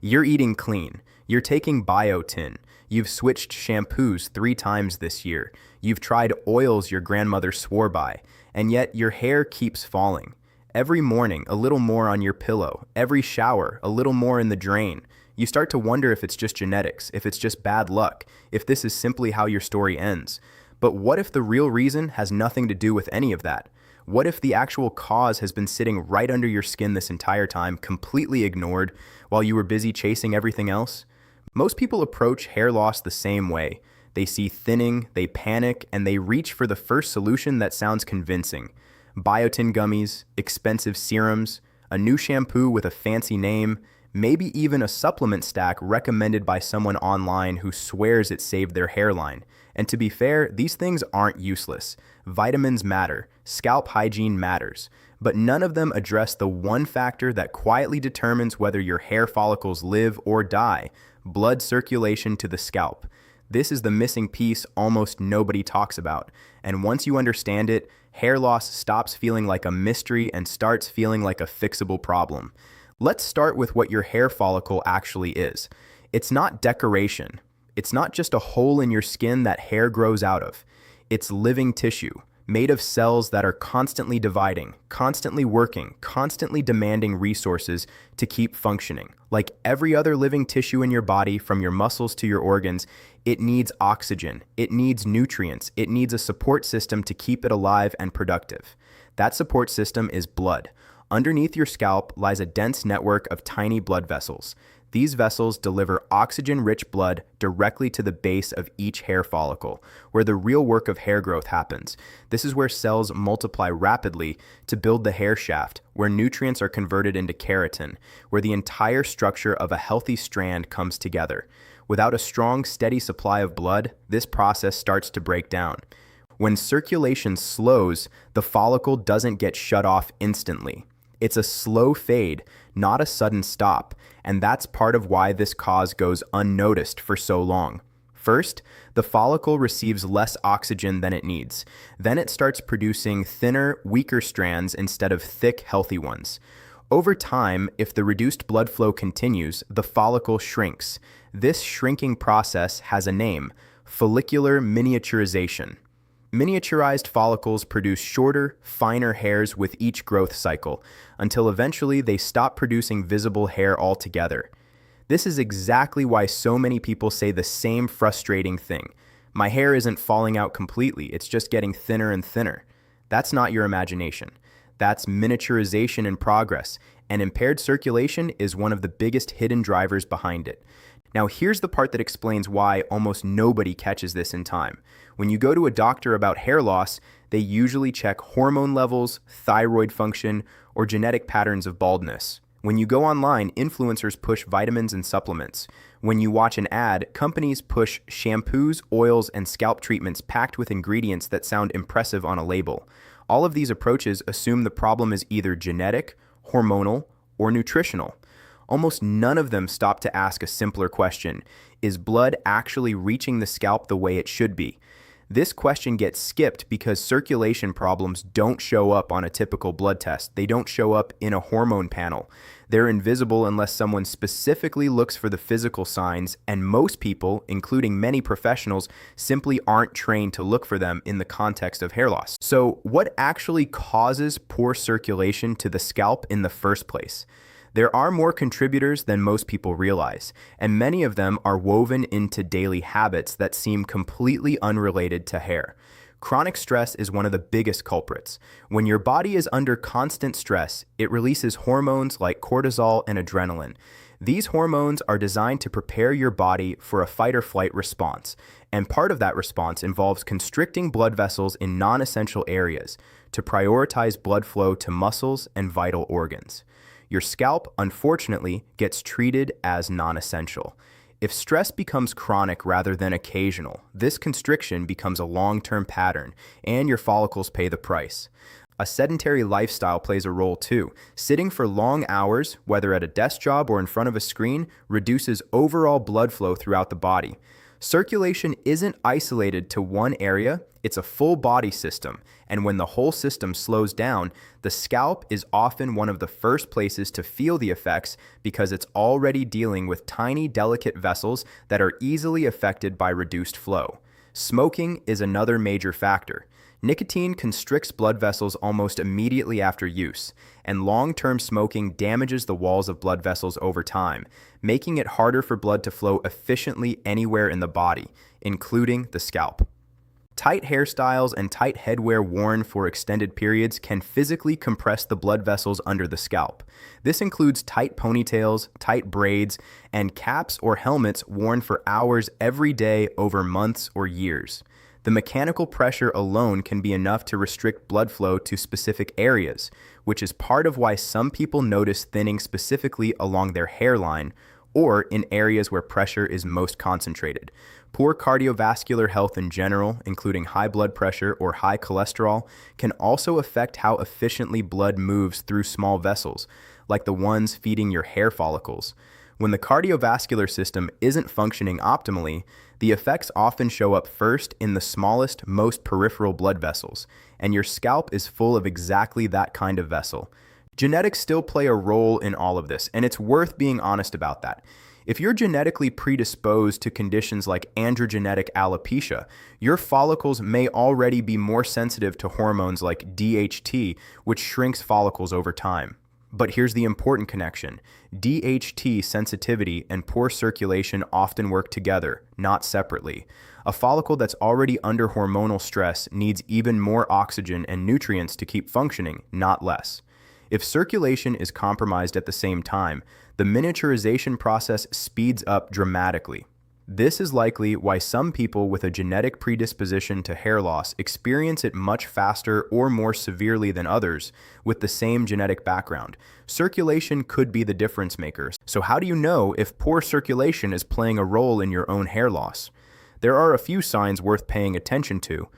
You're eating clean. You're taking biotin. You've switched shampoos 3 times this year. You've tried oils your grandmother swore by. And yet your hair keeps falling. Every morning, a little more on your pillow. Every shower, a little more in the drain. You start to wonder if it's just genetics, if it's just bad luck, if this is simply how your story ends. But what if the real reason has nothing to do with any of that? What if the actual cause has been sitting right under your skin this entire time, completely ignored, while you were busy chasing everything else? Most people approach hair loss the same way. They see thinning, they panic, and they reach for the first solution that sounds convincing. Biotin gummies, expensive serums, a new shampoo with a fancy name, maybe even a supplement stack recommended by someone online who swears it saved their hairline. And to be fair, these things aren't useless. Vitamins matter, scalp hygiene matters, but none of them address the one factor that quietly determines whether your hair follicles live or die: blood circulation to the scalp. This is the missing piece almost nobody talks about, and once you understand it, hair loss stops feeling like a mystery and starts feeling like a fixable problem. Let's start with what your hair follicle actually is. It's not decoration. It's not just a hole in your skin that hair grows out of. It's living tissue, made of cells that are constantly dividing, constantly working, constantly demanding resources to keep functioning. Like every other living tissue in your body, from your muscles to your organs, it needs oxygen, it needs nutrients, it needs a support system to keep it alive and productive. That support system is blood. Underneath your scalp lies a dense network of tiny blood vessels. These vessels deliver oxygen-rich blood directly to the base of each hair follicle, where the real work of hair growth happens. This is where cells multiply rapidly to build the hair shaft, where nutrients are converted into keratin, where the entire structure of a healthy strand comes together. Without a strong, steady supply of blood, this process starts to break down. When circulation slows, the follicle doesn't get shut off instantly. It's a slow fade, not a sudden stop, and that's part of why this cause goes unnoticed for so long. First, the follicle receives less oxygen than it needs. Then it starts producing thinner, weaker strands instead of thick, healthy ones. Over time, if the reduced blood flow continues, the follicle shrinks. This shrinking process has a name: follicular miniaturization. Miniaturized follicles produce shorter, finer hairs with each growth cycle, until eventually they stop producing visible hair altogether. This is exactly why so many people say the same frustrating thing: my hair isn't falling out completely, it's just getting thinner and thinner. That's not your imagination. That's miniaturization in progress, and impaired circulation is one of the biggest hidden drivers behind it. Now, here's the part that explains why almost nobody catches this in time. When you go to a doctor about hair loss, they usually check hormone levels, thyroid function, or genetic patterns of baldness. When you go online, influencers push vitamins and supplements. When you watch an ad, companies push shampoos, oils, and scalp treatments packed with ingredients that sound impressive on a label. All of these approaches assume the problem is either genetic, hormonal, or nutritional. Almost none of them stop to ask a simpler question: is blood actually reaching the scalp the way it should be? This question gets skipped because circulation problems don't show up on a typical blood test. They don't show up in a hormone panel. They're invisible unless someone specifically looks for the physical signs, and most people, including many professionals, simply aren't trained to look for them in the context of hair loss. So, what actually causes poor circulation to the scalp in the first place? There are more contributors than most people realize, and many of them are woven into daily habits that seem completely unrelated to hair. Chronic stress is one of the biggest culprits. When your body is under constant stress, it releases hormones like cortisol and adrenaline. These hormones are designed to prepare your body for a fight-or-flight response, and part of that response involves constricting blood vessels in non-essential areas to prioritize blood flow to muscles and vital organs. Your scalp, unfortunately, gets treated as non-essential. If stress becomes chronic rather than occasional, this constriction becomes a long-term pattern, and your follicles pay the price. A sedentary lifestyle plays a role too. Sitting for long hours, whether at a desk job or in front of a screen, reduces overall blood flow throughout the body. Circulation isn't isolated to one area, it's a full body system, and when the whole system slows down, the scalp is often one of the first places to feel the effects because it's already dealing with tiny, delicate vessels that are easily affected by reduced flow. Smoking is another major factor. Nicotine constricts blood vessels almost immediately after use, and long-term smoking damages the walls of blood vessels over time, making it harder for blood to flow efficiently anywhere in the body, including the scalp. Tight hairstyles and tight headwear worn for extended periods can physically compress the blood vessels under the scalp. This includes tight ponytails, tight braids, and caps or helmets worn for hours every day over months or years. The mechanical pressure alone can be enough to restrict blood flow to specific areas, which is part of why some people notice thinning specifically along their hairline or in areas where pressure is most concentrated. Poor cardiovascular health in general, including high blood pressure or high cholesterol, can also affect how efficiently blood moves through small vessels, like the ones feeding your hair follicles. When the cardiovascular system isn't functioning optimally, the effects often show up first in the smallest, most peripheral blood vessels, and your scalp is full of exactly that kind of vessel. Genetics still play a role in all of this, and it's worth being honest about that. If you're genetically predisposed to conditions like androgenetic alopecia, your follicles may already be more sensitive to hormones like DHT, which shrinks follicles over time. But here's the important connection. DHT sensitivity and poor circulation often work together, not separately. A follicle that's already under hormonal stress needs even more oxygen and nutrients to keep functioning, not less. If circulation is compromised at the same time, the miniaturization process speeds up dramatically. This is likely why some people with a genetic predisposition to hair loss experience it much faster or more severely than others with the same genetic background. Circulation could be the difference maker. So how do you know if poor circulation is playing a role in your own hair loss? There are a few signs worth paying attention to.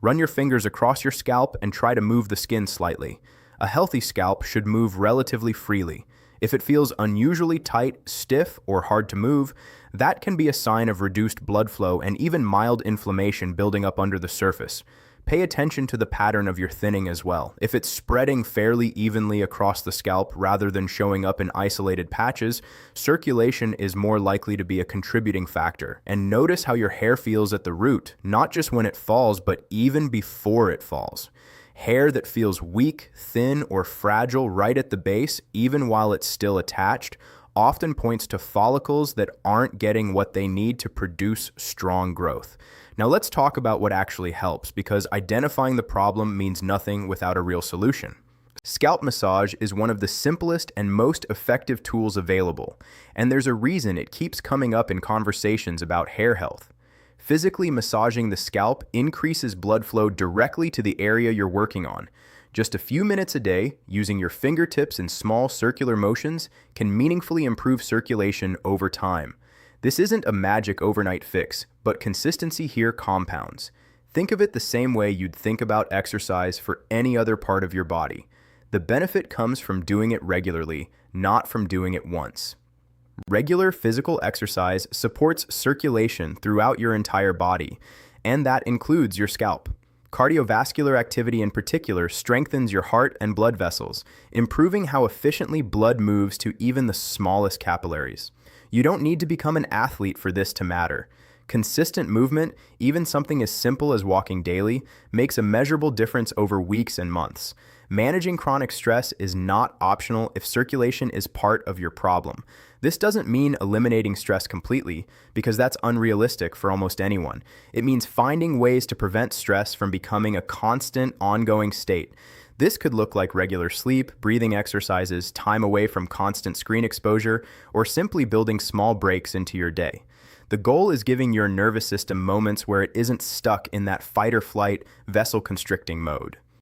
Run your fingers across your scalp and try to move the skin slightly. A healthy scalp should move relatively freely. If it feels unusually tight, stiff, or hard to move, that can be a sign of reduced blood flow and even mild inflammation building up under the surface. Pay attention to the pattern of your thinning as well. If it's spreading fairly evenly across the scalp rather than showing up in isolated patches, circulation is more likely to be a contributing factor. And notice how your hair feels at the root, not just when it falls, but even before it falls. Hair that feels weak, thin, or fragile right at the base, even while it's still attached, often points to follicles that aren't getting what they need to produce strong growth. Now let's talk about what actually helps, because identifying the problem means nothing without a real solution. Scalp massage is one of the simplest and most effective tools available, and there's a reason it keeps coming up in conversations about hair health. Physically massaging the scalp increases blood flow directly to the area you're working on. Just a few minutes a day, using your fingertips in small circular motions, can meaningfully improve circulation over time. This isn't a magic overnight fix, but consistency here compounds. Think of it the same way you'd think about exercise for any other part of your body. The benefit comes from doing it regularly, not from doing it once. Regular physical exercise supports circulation throughout your entire body, and that includes your scalp. Cardiovascular activity in particular strengthens your heart and blood vessels, improving how efficiently blood moves to even the smallest capillaries. You don't need to become an athlete for this to matter. Consistent movement, even something as simple as walking daily, makes a measurable difference over weeks and months. Managing chronic stress is not optional if circulation is part of your problem. This doesn't mean eliminating stress completely, because that's unrealistic for almost anyone. It means finding ways to prevent stress from becoming a constant, ongoing state. This could look like regular sleep, breathing exercises, time away from constant screen exposure, or simply building small breaks into your day. The goal is giving your nervous system moments where it isn't stuck in that fight or flight, vessel constricting mode.